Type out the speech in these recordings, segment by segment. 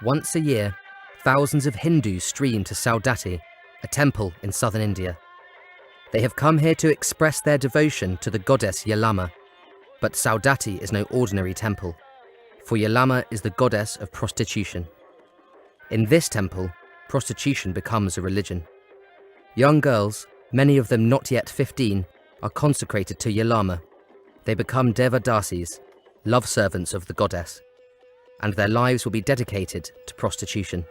Once a year, thousands of Hindus stream to Saudati, a temple in southern India. They have come here to express their devotion to the goddess Yellamma. But Saudati is no ordinary temple, for Yellamma is the goddess of prostitution. In this temple, prostitution becomes a religion. Young girls, many of them not yet 15, are consecrated to Yellamma. They become Devadasis, love servants of the goddess, and their lives will be dedicated to prostitution.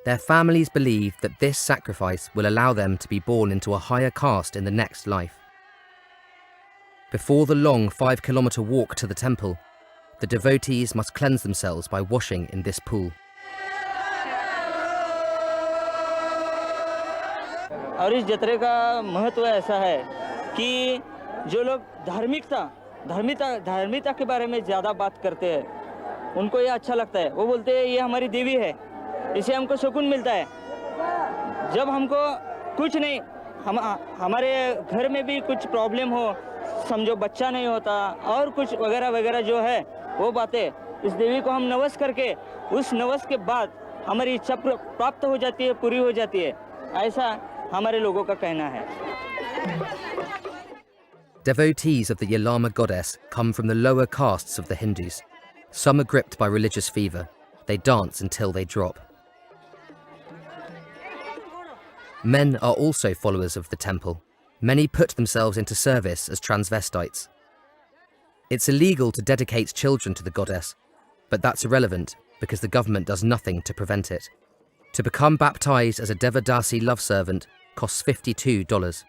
Their families believe that this sacrifice will allow them to be born into a higher caste in the next life. Before the long 5-kilometer walk to the temple, the devotees must cleanse themselves by washing in this pool. और इस जत्रे का महत्व ऐसा है कि जो लोग धार्मिकता के बारे में ज़्यादा बात करते हैं, उनको ये अच्छा लगता है। वो बोलते हैं ये हमारी देवी है, इससे हमको सुकून मिलता है। जब हमको कुछ नहीं, हमारे घर में भी कुछ प्रॉब्लम हो, समझो बच्चा नहीं होता और कुछ वगैरह वगैरह जो है, वो बातें इस देवी को हम नवस करके, उस नवस के बाद हमारी इच्छा प्राप्त हो जाती है, पूरी हो जाती है। ऐसा हमारे लोगों का कहना है। Devotees of the Yellamma goddess come from the lower castes of the Hindus. Some are gripped by religious fever. They dance until they drop. Men are also followers of the temple. Many put themselves into service as transvestites. It's illegal to dedicate children to the goddess, but that's irrelevant because the government does nothing to prevent it. To become baptized as a Devadasi love servant costs $52,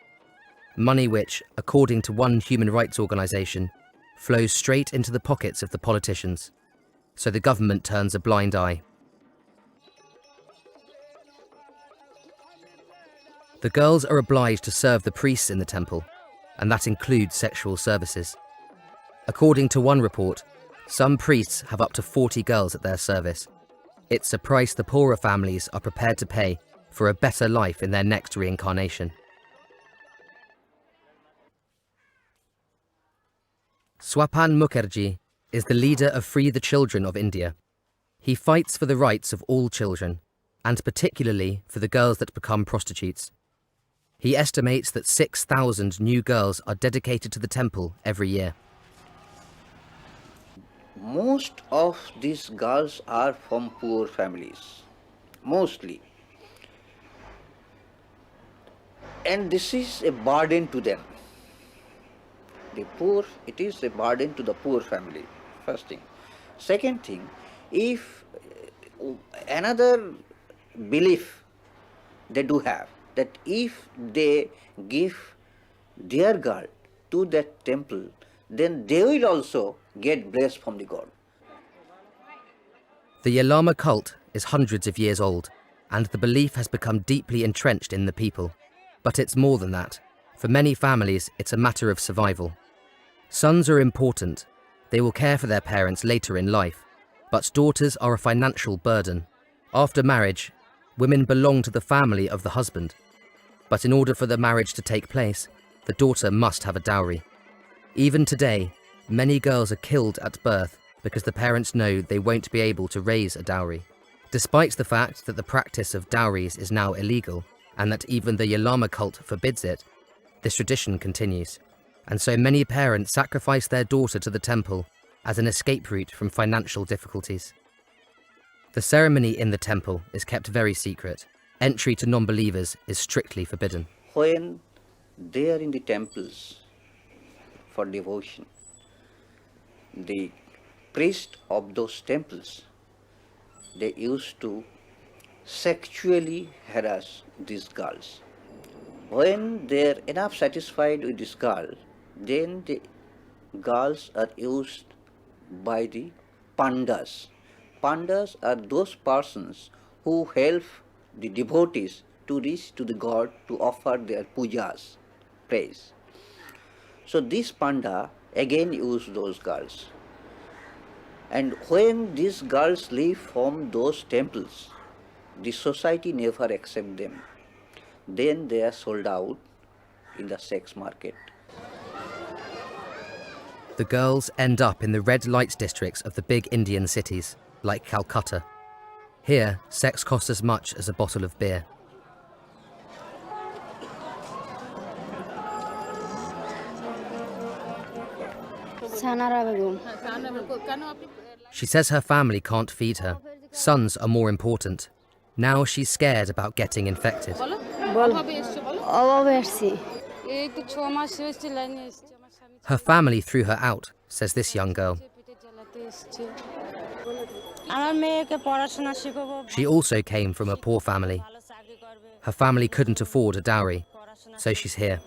money which, according to one human rights organization, flows straight into the pockets of the politicians, so the government turns a blind eye. The girls are obliged to serve the priests in the temple, and that includes sexual services. According to one report, some priests have up to 40 girls at their service. It's a price the poorer families are prepared to pay for a better life in their next reincarnation. Swapan Mukherjee is the leader of Free the Children of India. He fights for the rights of all children, and particularly for the girls that become prostitutes. He estimates that 6,000 new girls are dedicated to the temple every year. Most of these girls are from poor families, mostly. And this is a burden to them. It is a burden to the poor family, first thing. Second thing, if another belief they do have, that if they give their girl to that temple, then they will also get blessed from the God. The Yellamma cult is hundreds of years old, and the belief has become deeply entrenched in the people. But it's more than that. For many families, it's a matter of survival. Sons are important. They will care for their parents later in life. But daughters are a financial burden. After marriage, women belong to the family of the husband. But in order for the marriage to take place, the daughter must have a dowry. Even today, many girls are killed at birth because the parents know they won't be able to raise a dowry. Despite the fact that the practice of dowries is now illegal, and that even the Yellamma cult forbids it, this tradition continues. And so many parents sacrifice their daughter to the temple as an escape route from financial difficulties. The ceremony in the temple is kept very secret. Entry to non-believers is strictly forbidden. When they are in the temples for devotion, the priest of those temples, they used to sexually harass these girls. When they are enough satisfied with this girl, then the girls are used by the pandas. Pandas are those persons who help the devotees to reach to the God to offer their pujas, praise. So this panda again use those girls. And when these girls leave from those temples, the society never accepts them. Then they are sold out in the sex market. The girls end up in the red light districts of the big Indian cities, like Calcutta. Here, sex costs as much as a bottle of beer. She says her family can't feed her. Sons are more important. Now she's scared about getting infected. Her family threw her out, says this young girl. She also came from a poor family. Her family couldn't afford a dowry, so she's here.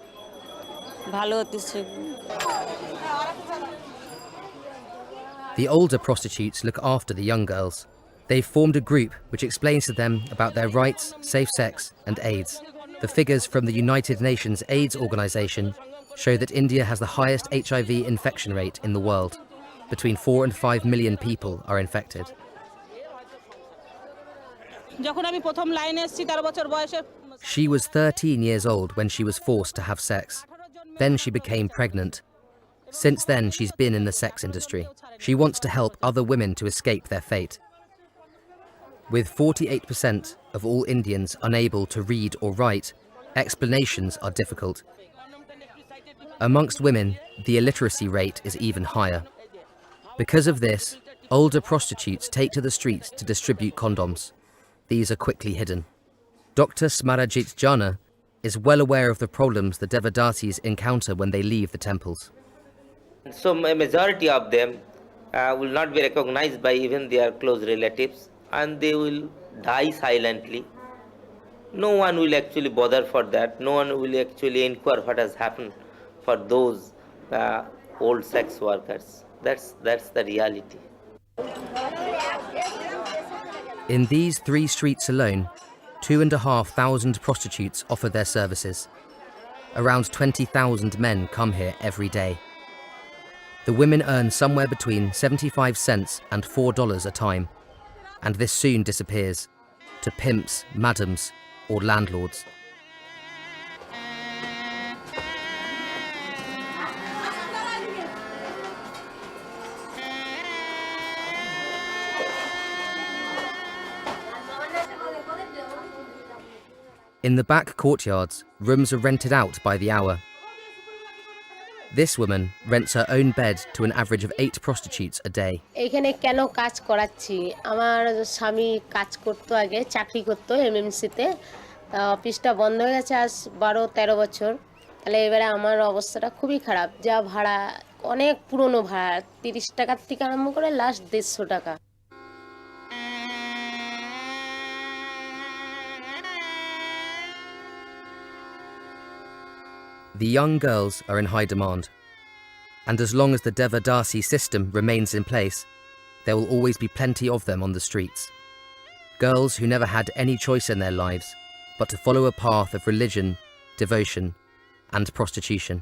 The older prostitutes look after the young girls. They've formed a group which explains to them about their rights, safe sex, and AIDS. The figures from the United Nations AIDS Organization show that India has the highest HIV infection rate in the world. Between 4 and 5 million people are infected. She was 13 years old when she was forced to have sex. Then she became pregnant. Since then, she's been in the sex industry. She wants to help other women to escape their fate. With 48% of all Indians unable to read or write, explanations are difficult. Amongst women, the illiteracy rate is even higher. Because of this, older prostitutes take to the streets to distribute condoms. These are quickly hidden. Dr. Smarajit Jana is well aware of the problems the Devadasis encounter when they leave the temples. So a majority of them will not be recognized by even their close relatives, and they will die silently. No one will actually bother for that. No one will actually inquire what has happened for those old sex workers. That's the reality. In these 3 streets alone, 2,500 prostitutes offer their services. Around 20,000 men come here every day. The women earn somewhere between 75 cents and $4 a time, and this soon disappears to pimps, madams, or landlords. In the back courtyards, rooms are rented out by the hour. This woman rents her own bed to an average of 8 prostitutes a day. এখানে কেন কাজ করাচ্ছি? আমার স্বামী কাজ করতো আগে, চাকরি করতো এমএমসিতে। অফিসটা বন্ধ হয়ে গেছে আজ 12-13 বছর। তাহলে এবারে আমার অবস্থাটা খুবই খারাপ। যা ভাড়া অনেক পুরনো ভাড়া, 30 টাকার থেকে আরম্ভ করে লাস্ট 150 টাকা। The young girls are in high demand, and as long as the Devadasi system remains in place, there will always be plenty of them on the streets. Girls who never had any choice in their lives but to follow a path of religion, devotion, and prostitution.